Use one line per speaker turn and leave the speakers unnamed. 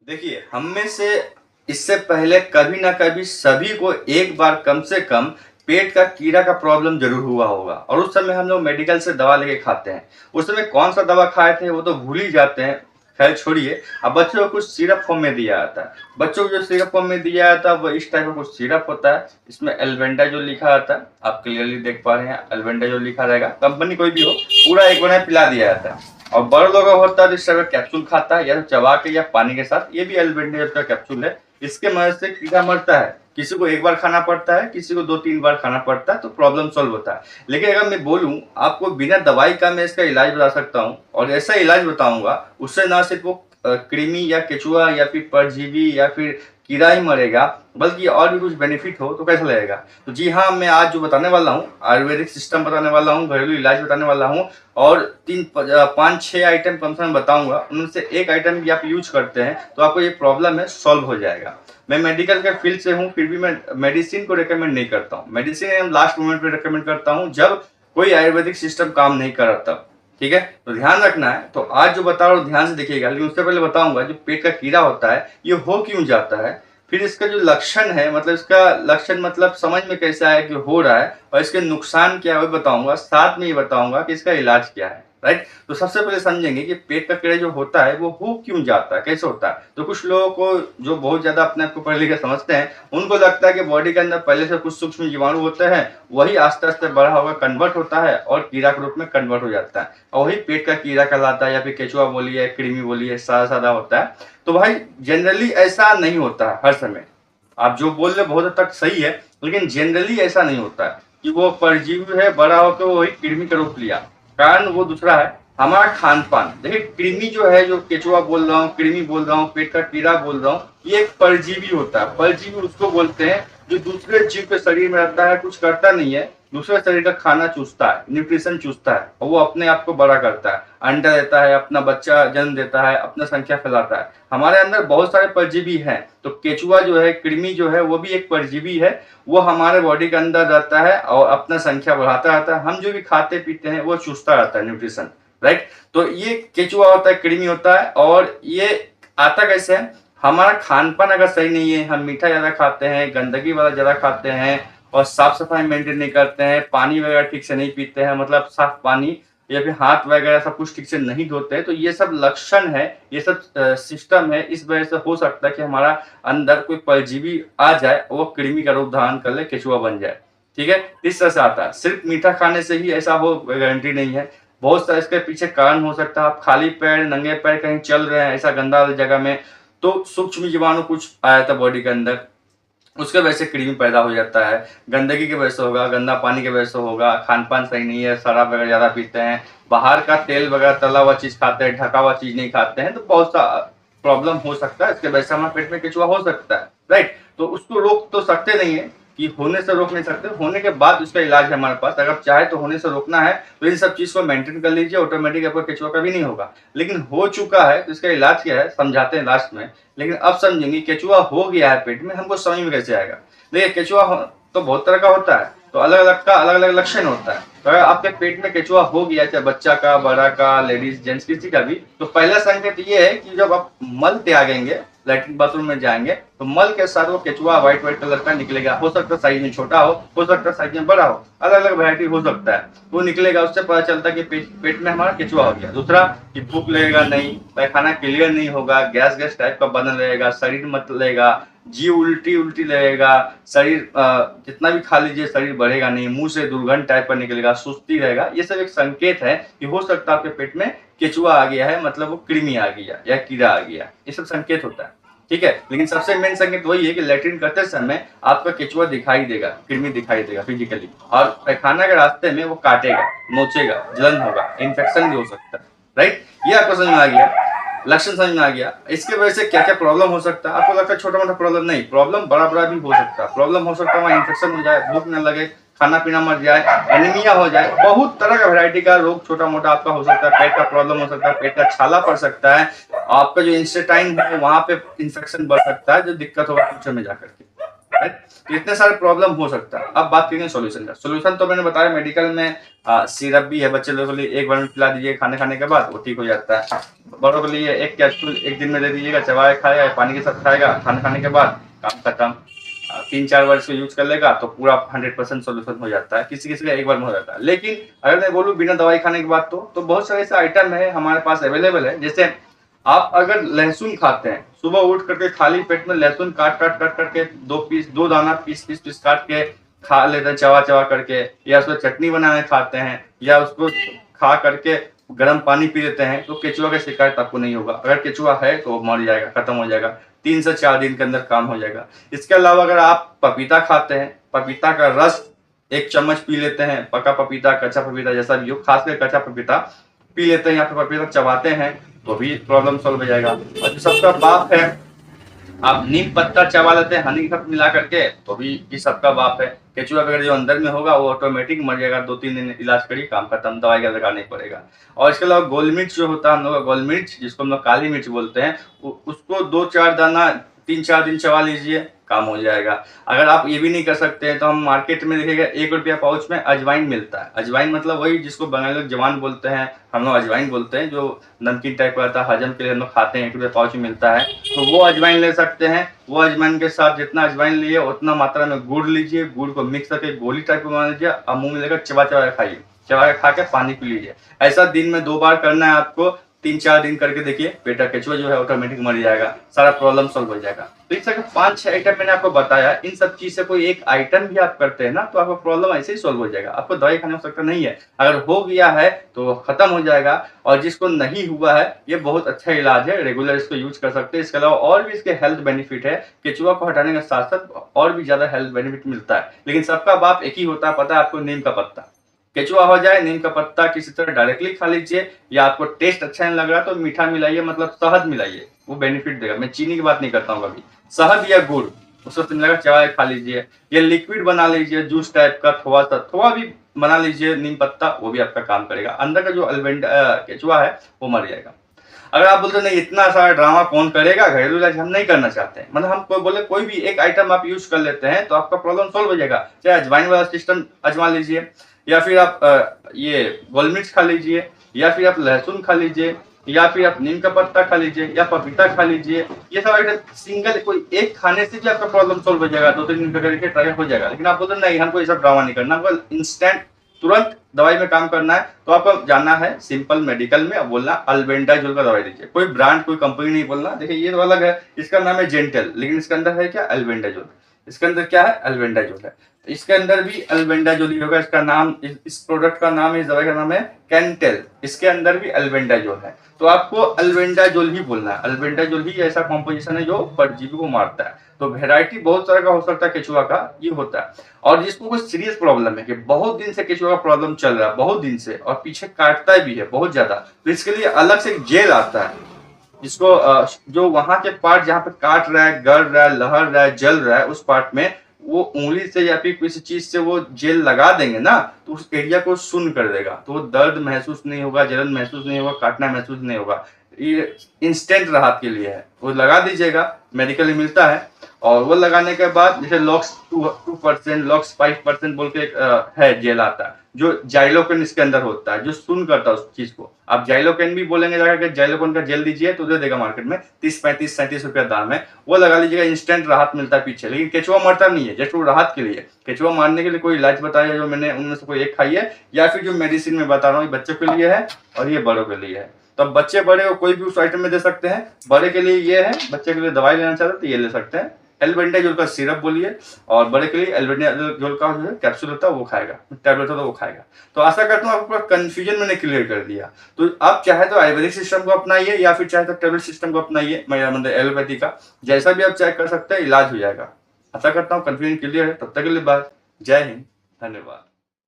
देखिए, हम में से इससे पहले कभी ना कभी सभी को एक बार कम से कम पेट का कीड़ा का प्रॉब्लम जरूर हुआ होगा और उस समय हम लोग मेडिकल से दवा लेके खाते हैं। उस समय कौन सा दवा खाए थे वो तो भूल ही जाते हैं। खैर छोड़िए, अब बच्चों को कुछ सिरप फॉर्म में दिया जाता है। बच्चों को जो सिरप फॉर्म में दिया जाता है वो इस टाइप का कुछ सिरप होता है। इसमें एल्बेंडाजोल लिखा आता है, आप क्लियरली देख पा रहे हैं एल्बेंडाजोल लिखा रहेगा, कंपनी कोई भी हो, पूरा एक बनाए पिला दिया जाता है। और बड़े लोग का होता है तो इस तरह का कैप्सूल खाता है, या तो चबा के या पानी के साथ। ये भी एल्बेंडाजोल का कैप्सूल है। इसके मदद से कीड़ा मरता है। किसी को एक बार खाना पड़ता है, किसी को 2-3 बार खाना पड़ता है, तो प्रॉब्लम सॉल्व होता है। लेकिन अगर मैं बोलूं आपको बिना दवाई का मैं इसका इलाज बता सकता हूं, और ऐसा इलाज बताऊंगा उससे ना सिर्फ वो कृमि या केचुआ या फिर परजीवी या फिर कीड़ा ही मरेगा, बल्कि और भी कुछ बेनिफिट हो तो कैसा लगेगा। तो जी हाँ, मैं आज जो बताने वाला हूँ आयुर्वेदिक सिस्टम बताने वाला हूँ, घरेलू इलाज बताने वाला हूँ, और 5-6 आइटम कम से कम बताऊंगा। उनमें से एक आइटम भी आप यूज करते हैं तो आपको ये प्रॉब्लम है सॉल्व हो जाएगा। मैं मेडिकल के फील्ड से हूँ, फिर भी मैं मेडिसिन को रिकमेंड नहीं करता हूँ। मेडिसिन लास्ट मोमेंट पे रिकमेंड करता हूँ जब कोई आयुर्वेदिक सिस्टम काम नहीं कर रहा तब। ठीक है, तो ध्यान रखना है। तो आज जो बता रहा हूँ ध्यान से देखिएगा, लेकिन उससे पहले बताऊंगा जो पेट का कीड़ा होता है ये हो क्यों जाता है, फिर इसका जो लक्षण है, मतलब इसका लक्षण मतलब समझ में कैसा है कि हो रहा है, और इसके नुकसान क्या है वो बताऊंगा। साथ में ये बताऊंगा कि इसका इलाज क्या है। राइट, तो सबसे पहले समझेंगे कि पेट का कीड़ा जो होता है वो हो क्यों जाता है, कैसे होता है। तो कुछ लोगों को जो बहुत ज्यादा अपने आप को पढ़े लिखे समझते हैं, उनको लगता है कि बॉडी के अंदर पहले से कुछ सूक्ष्म जीवाणु होते हैं, वही आस्ते आस्ते बड़ा होकर कन्वर्ट होता है और कीड़ा के रूप में कन्वर्ट हो जाता है, और वही पेट का कीड़ा कहलाता है, या फिर केचुआ बोलिए, कृमि बोलिए, सादा सादा होता है। तो भाई जनरली ऐसा नहीं होता है हर समय। आप जो बोल रहे बहुत हद तक सही है, लेकिन जनरली ऐसा नहीं होता है कि वो परजीवी है, बड़ा होकर वही कृमि का रूप लिया। कारण वो दूसरा है, हमारा खान पान। देखिए, कृमि जो है, जो केचुआ बोल रहा हूँ, कृमि बोल रहा हूँ, पेट का कीड़ा बोल रहा हूँ, ये एक परजीवी होता है। परजीवी उसको बोलते हैं जो दूसरे जीव के शरीर में रहता है, कुछ करता नहीं है, दूसरे शरीर का खाना चूसता है, न्यूट्रिशन चूसता है, और वो अपने आप को बड़ा करता है, अंडा देता है, अपना बच्चा जन्म देता है, अपना संख्या फैलाता है। हमारे अंदर बहुत सारे परजीवी हैं। तो केचुआ जो है, कृमि जो है, वो भी एक परजीवी है। वो हमारे बॉडी के अंदर रहता है और अपना संख्या बढ़ाता रहता है। हम जो भी खाते पीते हैं वो चूसता रहता है न्यूट्रिशन। राइट, तो ये केचुआ होता है, कृमि होता है। और ये आता कैसे है, हमारा खान पान अगर सही नहीं है, हम मीठा ज्यादा खाते हैं, गंदगी वाला ज्यादा खाते हैं, और साफ सफाई मेंटेन नहीं करते हैं, पानी वगैरह ठीक से नहीं पीते हैं, मतलब साफ पानी, या फिर हाथ वगैरह सब कुछ ठीक से नहीं धोते हैं, तो ये सब लक्षण है, ये सब सिस्टम है। इस वजह से हो सकता है कि हमारा अंदर कोई परजीवी आ जाए, वो कृमि का रूप धारण कर ले, केचुआ बन जाए। ठीक है, इस तरह से आता है। सिर्फ मीठा खाने से ही ऐसा हो गारंटी नहीं है। बहुत सारे इसके पीछे कारण हो सकता है। आप खाली पैर, नंगे पैर कहीं चल रहे हैं ऐसा गंदा जगह में, तो सूक्ष्म जीवाणु कुछ आया था बॉडी के अंदर, उसके वजह से कृमि पैदा हो जाता है। गंदगी की वजह से होगा, गंदा पानी की वजह से होगा, खान पान सही नहीं है, शराब वगैरह ज्यादा पीते हैं, बाहर का तेल वगैरह तला हुआ चीज खाते हैं, ढका हुआ चीज नहीं खाते हैं, तो बहुत सा प्रॉब्लम हो सकता है। इसके वजह से हमारे पेट में केचुआ हो सकता है। राइट, तो उसको रोक तो सकते नहीं है, कि होने से रोक नहीं सकते, होने के बाद उसका इलाज है हमारे पास। अगर चाहे तो होने से रोकना है तो इन सब चीज को मेंटेन कर लीजिए, ऑटोमेटिक आपका केचुआ कभी नहीं होगा। लेकिन हो चुका है तो इसका इलाज क्या है समझाते हैं लास्ट में। लेकिन अब समझेंगे केचुआ हो गया है पेट में, हमको समझ में कैसे आएगा। देखिए, केचुआ तो बहुत तरह का होता है, तो अलग अलग का अलग अलग लक्षण होता है। तो अगर आपके पेट में केचुआ हो गया, चाहे बच्चा का, बड़ा का, लेडीज जेंट्स किसी का भी, तो पहला संकेत ये है कि जब आप मल त्यागेंगे, लैट्रिन बाथरूम में जाएंगे, तो मल के साथ वो केचुआ व्हाइट व्हाइट कलर का निकलेगा। हो सकता है साइज में छोटा हो सकता है साइज में बड़ा हो, अलग अलग वैरायटी हो सकता है। वो निकलेगा, उससे पता चलता है कि पेट में हमारा केचुआ हो गया। दूसरा कि भूख लगेगा नहीं, पैखाना क्लियर नहीं होगा, गैस गैस टाइप का बना रहेगा, शरीर मत लगेगा, जी उल्टी उल्टी लगेगा, शरीर जितना भी खा लीजिए शरीर बढ़ेगा नहीं, मुंह से दुर्गंध टाइप का निकलेगा, सुस्ती रहेगा। ये सब एक संकेत है कि हो सकता है आपके पेट में केचुआ आ गया है, मतलब वो कृमि आ गया या कीड़ा आ गया। ये सब संकेत होता है। ठीक है, लेकिन सबसे मेन संकेत वही है कि लैट्रिन करते समय आपका केचुआ दिखाई देगा, कृमि दिखाई देगा फिजिकली, और पैखाना के रास्ते में वो काटेगा, नोचेगा, जलन होगा, इन्फेक्शन भी हो सकता है। राइट, ये आपको समझ में आ गया, लक्षण समझ में आ गया। इसके वजह से क्या क्या प्रॉब्लम हो सकता है। आपको लगता है छोटा मोटा प्रॉब्लम, नहीं, प्रॉब्लम बड़ा बड़ा भी हो सकता है। प्रॉब्लम हो सकता है वहाँ इन्फेक्शन हो जाए, भूख न लगे, खाना पीना मर जाए, एनीमिया हो जाए, बहुत तरह का वैरायटी का रोग छोटा मोटा आपका हो सकता है। पेट का प्रॉब्लम हो सकता है, पेट का छाला पड़ सकता है, आपका जो इंस्टेटाइन है वहां पे इंफेक्शन बढ़ सकता है, जो दिक्कत होगा फ्यूचर में जाकर के। तो इतने सारे प्रॉब्लम हो सकता है। अब बात करेंगे सॉल्यूशन का। सॉल्यूशन तो मैंने बताया मेडिकल में सिरप भी है, बच्चे लोगों के लिए एक बार में पिला दीजिए खाने के बाद, वो ठीक हो जाता है। बड़ों के लिए एक कैप्सूल एक दिन में दे दीजिएगा, चबाए खाएगा, पानी के साथ खाएगा, खाने के बाद काम खत्म। 3-4 बार इसको यूज कर लेगा तो पूरा 100% सोल्यूशन हो जाता है। किसी किसी का एक बार में हो जाता है। लेकिन अगर मैं बोलूँ बिना दवाई खाने के बाद तो बहुत सारे ऐसे आइटम है हमारे पास अवेलेबल है। जैसे आप अगर लहसुन खाते हैं, सुबह उठ करके खाली पेट में लहसुन काट करके 2 दाना पीस काट के खा लेते हैं चबा करके, या उसको चटनी बना के खाते हैं, या उसको खा करके गर्म पानी पी लेते हैं, तो केचुआ का शिकायत आपको नहीं होगा। अगर केचुआ है तो मर जाएगा, खत्म हो जाएगा, 3 से 4 दिन के अंदर काम हो जाएगा। इसके अलावा अगर आप पपीता खाते हैं, पपीता का रस 1 चम्मच पी लेते हैं, पका पपीता कच्चा पपीता जैसा भी हो, खासकर कच्चा पपीता पी लेते हैं या फिर पपीता चबाते हैं तो भी प्रॉब्लम सॉल्व हो जाएगा। और जो सबका बाप है, आप नीम पत्ता चबा लेते हैं हनी के साथ मिला करके तो भी ये सबका बाप है। केचुआ वगैरह जो अंदर में होगा वो ऑटोमेटिक मर जाएगा, 2-3 दिन इलाज करिए, काम खत्म, दवाई का लगाना नहीं पड़ेगा। और इसके अलावा गोल मिर्च जो होता है, हम लोग का गोल मिर्च जिसको हम लोग काली मिर्च बोलते हैं, उसको 2-4 दाना 3-4 दिन चबा लीजिए, काम हो जाएगा। अगर आप ये भी नहीं कर सकते हैं तो हम मार्केट में देखिएगा 1 रुपया पाउच में अजवाइन मिलता है। अजवाइन मतलब वही जिसको बंगाली लोग जवान बोलते हैं, हम लोग अजवाइन बोलते हैं, जो नमकीन टाइप का आता है, हजम के लिए हम लोग खाते हैं, 1 रुपया पाउच में मिलता है। तो वो अजवाइन ले सकते हैं। वो अजवाइन के साथ जितना अजवाइन लिए उतना मात्रा में गुड़ लीजिए, गुड़ को मिक्स करके गोली टाइप बना लीजिए और मुंह में लेकर चबा के खाइए, चबा के खा के पानी पी लीजिए। ऐसा दिन में 2 बार करना है आपको, 3-4 दिन करके देखिए, पेट का केचुआ जो है ऑटोमेटिक मर जाएगा, सारा प्रॉब्लम सॉल्व हो जाएगा। तो इस तरह के 5-6 आइटम मैंने आपको बताया। इन सब चीज से कोई एक आइटम भी आप करते हैं ना तो आपका प्रॉब्लम ऐसे ही सॉल्व हो जाएगा, आपको दवाई खाने की आवश्यकता नहीं है। अगर हो गया है तो खत्म हो जाएगा, और जिसको नहीं हुआ है ये बहुत अच्छा इलाज है, रेगुलर इसको यूज कर सकते हैं। इसके अलावा और भी इसके हेल्थ बेनिफिट है, केचुआ को हटाने के साथ साथ और भी ज्यादा हेल्थ बेनिफिट मिलता है। लेकिन सबका बाप एक ही होता है, पता है आपको, नीम का पत्ता। केचुआ हो जाए, नीम का पत्ता किसी तरह डायरेक्टली खा लीजिए, या आपको टेस्ट अच्छा नहीं लग रहा तो मीठा मिलाइए, मतलब शहद मिलाइए, वो बेनिफिट देगा। मैं चीनी की बात नहीं करता हूँ कभी, शहद या गुड़ उसको मिलाकर चबाए खा लीजिए। ये लिक्विड बना लीजिए जूस टाइप का, थोड़ा भी बना लीजिए नीम पत्ता, वो भी आपका काम करेगा। अंदर का जो केचुआ है वो मर जाएगा। अगर आप बोलते नहीं इतना सारा ड्रामा कौन करेगा, घरेलू इलाज हम नहीं करना चाहते हैं, मतलब हम कोई बोले कोई भी एक आइटम आप यूज कर लेते हैं तो आपका प्रॉब्लम सॉल्व हो जाएगा। चाहे अजवाइन वाला सिस्टम आजमा लीजिए, या फिर आप ये गोल मिर्च खा लीजिए, या फिर आप लहसुन खा लीजिए, या फिर आप नीम का पत्ता खा लीजिए, या पपीता खा लीजिए। ये सब आइटम सिंगल कोई एक खाने से भी आपका प्रॉब्लम सॉल्व हो जाएगा, 2-3 दिन करके ट्राई हो जाएगा। लेकिन आप बोलते नहीं हमको ये सब ड्रामा नहीं करना, हमको इंस्टेंट तुरंत दवाई में काम करना है, तो आपको जाना है सिंपल मेडिकल में, अब बोलना अल्बेंडाजोल का दवाई दीजिए। कोई ब्रांड कोई कंपनी नहीं बोलना। देखिए ये तो अलग है, इसका नाम है जेंटल, लेकिन इसके अंदर है क्या, अल्बेंडाजोल। इसके अंदर क्या है, अल्बेंडाजोल है। तो इसके अंदर भी अल्बेंडाजोल ही होगा। इसका नाम, इस प्रोडक्ट का नाम, इस दवाई का नाम है कैंटेल, इसके अंदर भी अल्बेंडाजोल है। तो आपको अल्बेंडाजोल ही बोलना है। अल्बेंडाजोल ही ऐसा कॉम्पोजिशन है जो परजीवी को मारता है। तो वेराइटी बहुत तरह का हो सकता है केचुआ का, ये होता है। और जिसको कोई सीरियस प्रॉब्लम है कि बहुत दिन से केचुआ का प्रॉब्लम चल रहा है, बहुत दिन से, और पीछे काटता भी है बहुत ज्यादा, तो इसके लिए अलग से एक जेल आता है, जिसको जो वहां के पार्ट जहाँ पे काट रहा है, गड़ रहा है, लहर रहा है, जल रहा है, उस पार्ट में वो उंगली से या फिर किसी चीज से वो जेल लगा देंगे ना, तो उस एरिया को सुन्न कर देगा, तो वो दर्द महसूस नहीं होगा, जलन महसूस नहीं होगा, काटना महसूस नहीं होगा। ये इंस्टेंट राहत के लिए है, वो लगा दीजिएगा, मेडिकल में मिलता है। और वो लगाने के बाद जैसे लॉक्स 2%, लॉक्स 5% बोल के है जेल आता है, जो जाइलोकेन इसके अंदर होता है, जो सुन करता है उस चीज को। आप जाइलोकेन भी बोलेंगे जाकर जाइलोकेन का जेल दीजिए तो दे देगा मार्केट में, 30-35-37 रुपया दाम है, वो लगा लीजिएगा, इंस्टेंट राहत मिलता है पीछे। लेकिन केचुआ मरता नहीं है, जस्ट वो राहत के लिए। केचुआ मारने के लिए कोई इलाज बताया जो मैंने, उनमें से कोई एक खाइए, या फिर जो मेडिसिन में बता रहा हूँ, बच्चों के लिए है और ये बड़ों के लिए है। तो बच्चे बड़े को कोई भी उस आइटम में दे सकते हैं। बड़े के लिए ये है, बच्चे के लिए दवाई लेना चाहते हैं तो ये ले सकते हैं। एल्बेंडाजोल का सिरप बोलिए, और बड़े के लिए एल्बेंडाजोल का जो है कैप्सूल होता है वो खाएगा, टैबलेट होता है वो खाएगा। तो आशा करता हूँ आपको कंफ्यूजन मैंने क्लियर कर दिया। तो आप चाहे तो आयुर्वेदिक सिस्टम को अपनाइए, या फिर चाहे तो टैबलेट सिस्टम को अपनाइए, मतलब एलोपैथी का, जैसा भी आप चेक कर सकते हैं, इलाज हो जाएगा। आशा करता हूँ कंफ्यूजन क्लियर है। तब तक के लिए बाय, जय हिंद, धन्यवाद।